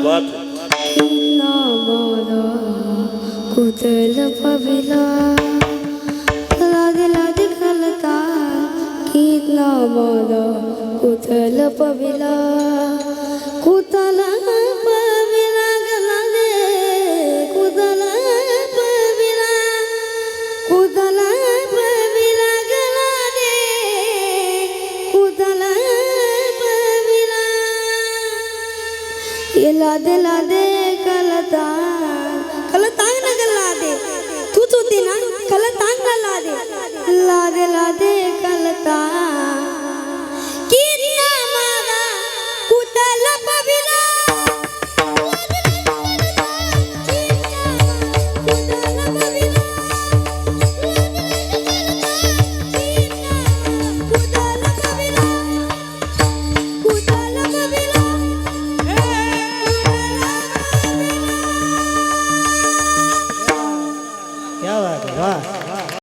વાત कुतल पबिला लाद लाद खलता कितना मोदा कुतल पबिला कुतल पबिला गला दे कुतल पबिला कुतल पबिला गला दे कुतल पबिला ये लाद कलता कलतांग न गला दे तूच होती ना कलतांग न ला दे कलता कितना मागा कुतल पबिला कुतल पबिला कुतल पबिला क्या बात है वाह